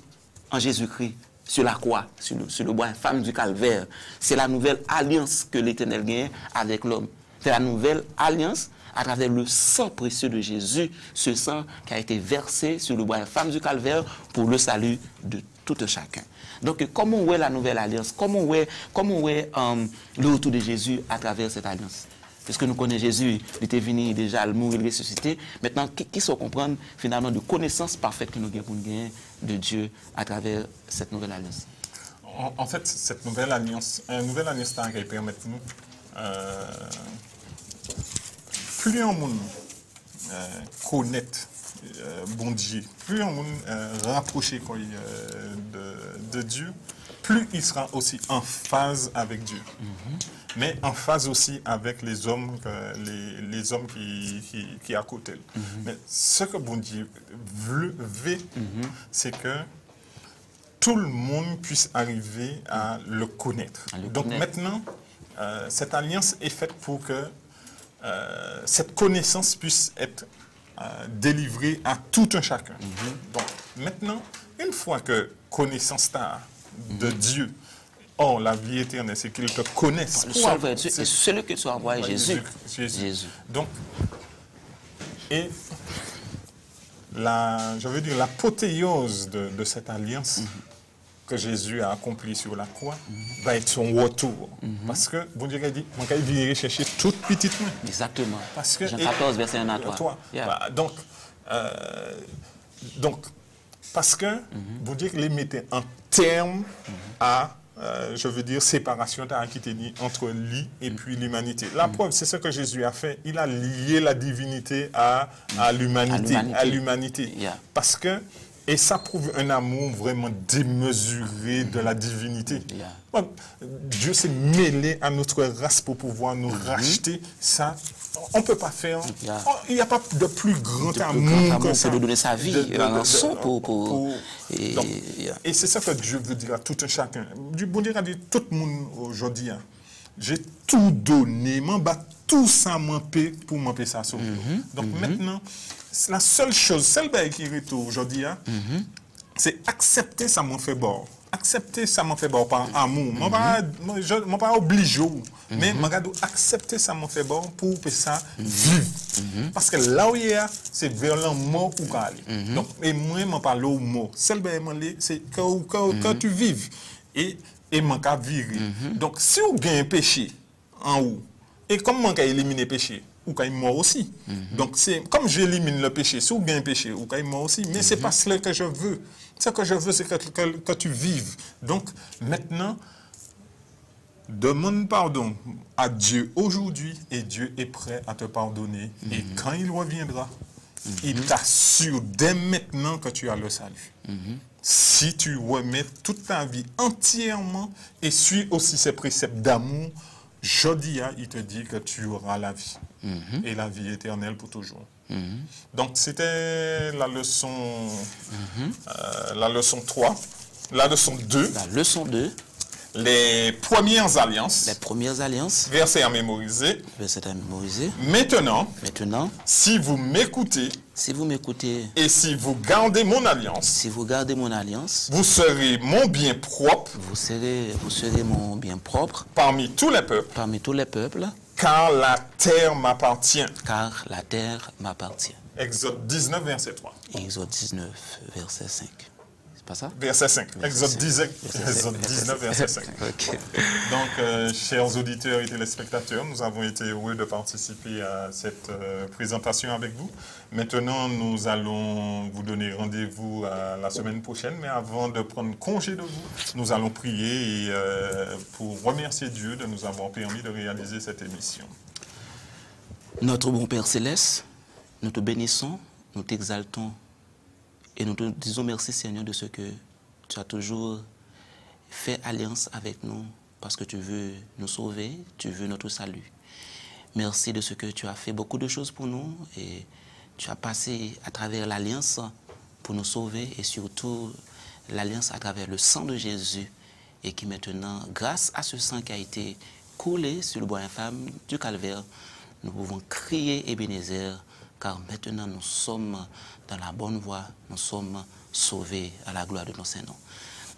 en Jésus-Christ sur la croix, sur le bois infâme du calvaire. C'est la nouvelle alliance que l'Éternel gagne avec l'homme. C'est la nouvelle alliance à travers le sang précieux de Jésus, ce sang qui a été versé sur le bois infâme du calvaire pour le salut de tout un chacun. Donc, comment est la nouvelle alliance? Comment est le retour de Jésus à travers cette alliance? Puisque nous connaissons Jésus, il était venu déjà, il mourir, il ressuscité. Maintenant, qui se comprendre finalement de connaissance parfaite que nous avons pour gagner de Dieu à travers cette nouvelle alliance? En fait, cette nouvelle alliance qui permet nous plus un monde connaît bon Dieu, plus un monde rapproché de Dieu, plus il sera aussi en phase avec Dieu. Mais en phase aussi avec les hommes qui à côté. Mais ce que bon Dieu veut, c'est que tout le monde puisse arriver à le connaître. Maintenant, cette alliance est faite pour que cette connaissance puisse être délivrée à tout un chacun. Donc, maintenant, une fois que connaissance de Dieu, la vie éternelle, c'est qu'il te connaisse. Le seul vrai Dieu et celui que tu as envoyé, Jésus. Donc, et l'apothéose de cette alliance que Jésus a accompli sur la croix va être son retour. Parce que, bon Dieu a dit, on va venir chercher toute petite main. Exactement. Parce que, Jean 14, verset 1 à 3. Donc, parce que, bon Dieu les mettait en terme à, je veux dire, séparation entre lui et puis l'humanité. La preuve, c'est ce que Jésus a fait. Il a lié la divinité à l'humanité. Parce que, et ça prouve un amour vraiment démesuré de la divinité. Dieu s'est mêlé à notre race pour pouvoir nous racheter. Ça, on ne peut pas faire. Il n'y a pas de plus grand amour que ça. De donner sa vie et c'est ça que Dieu veut dire à tout un chacun. Bon Dieu a dit tout le monde aujourd'hui, j'ai tout donné, tout ça pour m'empêcher ça sauver. Donc maintenant, la seule chose, celle qui est aujourd'hui, c'est accepter ça m'en fait bord. Accepter ça m'en fait bord par amour. Je ne pas obligé, mais je accepter ça m'en fait bord pour que ça vive. Parce que là où il y a, c'est vers le mot ou aller. Donc, et moi, je parle au mot. Celle c'est que tu vives. Et mon cas virer. Donc, si vous avez un péché en haut, et comme mon cas éliminer le péché, ou quand il mort aussi. Donc, c'est comme j'élimine le péché, si vous avez un péché, ou quand il mort aussi, mais c'est pas cela que je veux. Ce que je veux, c'est que tu vives. Donc, maintenant, demande pardon à Dieu aujourd'hui, et Dieu est prêt à te pardonner. Et quand il reviendra, il t'assure dès maintenant que tu as le salut. Si tu remets toute ta vie entièrement et suis aussi ses préceptes d'amour, Jodia, il te dit que tu auras la vie. Et la vie éternelle pour toujours. Donc, c'était la leçon 3. La leçon 2. La leçon 2. Les premières alliances. Les premières alliances. Verset à mémoriser. Verset à mémoriser. Maintenant, si vous m'écoutez. Si vous m'écoutez. Et si vous gardez mon alliance. Si vous gardez mon alliance. Vous serez mon bien propre. Vous serez mon bien propre. Parmi tous les peuples. Parmi tous les peuples. Car la terre m'appartient. Car la terre m'appartient. Exode 19, verset 3. Exode 19, verset 5. pas ça? Verset 5. Exode 19, verset 5. Okay. Donc, chers auditeurs et téléspectateurs, nous avons été heureux de participer à cette présentation avec vous. Maintenant, nous allons vous donner rendez-vous la semaine prochaine, mais avant de prendre congé de vous, nous allons prier pour remercier Dieu de nous avoir permis de réaliser cette émission. Notre bon Père Céleste, nous te bénissons, nous t'exaltons et nous te disons merci Seigneur de ce que tu as toujours fait alliance avec nous parce que tu veux nous sauver, tu veux notre salut. Merci de ce que tu as fait beaucoup de choses pour nous et tu as passé à travers l'alliance pour nous sauver et surtout l'alliance à travers le sang de Jésus et qui maintenant, grâce à ce sang qui a été coulé sur le bois infâme du calvaire, nous pouvons crier Ebenezer car maintenant nous sommes dans la bonne voie, nous sommes sauvés à la gloire de ton Saint-Nom.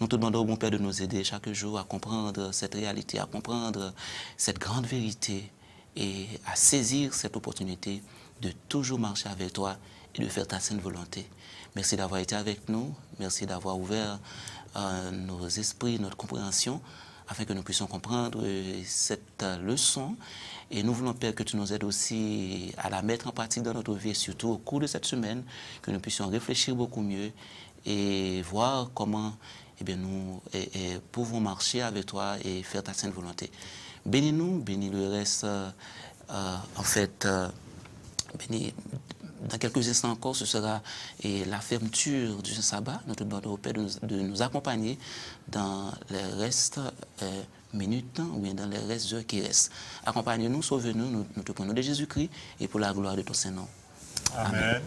Nous te demandons, mon Père, de nous aider chaque jour à comprendre cette réalité, à comprendre cette grande vérité et à saisir cette opportunité de toujours marcher avec toi et de faire ta sainte volonté. Merci d'avoir été avec nous, merci d'avoir ouvert nos esprits, notre compréhension, afin que nous puissions comprendre cette leçon. Et nous voulons, Père, que tu nous aides aussi à la mettre en pratique dans notre vie, et surtout au cours de cette semaine, que nous puissions réfléchir beaucoup mieux et voir comment nous pouvons marcher avec toi et faire ta sainte volonté. Bénis-nous, bénis le reste, bénis. Dans quelques instants encore, ce sera la fermeture du sabbat. Nous te demandons au Père de nous accompagner dans les restes minutes ou bien dans les restes heures qui restent. Accompagne-nous, sauve-nous, nous te prenons de Jésus-Christ et pour la gloire de ton Saint-Nom. Amen.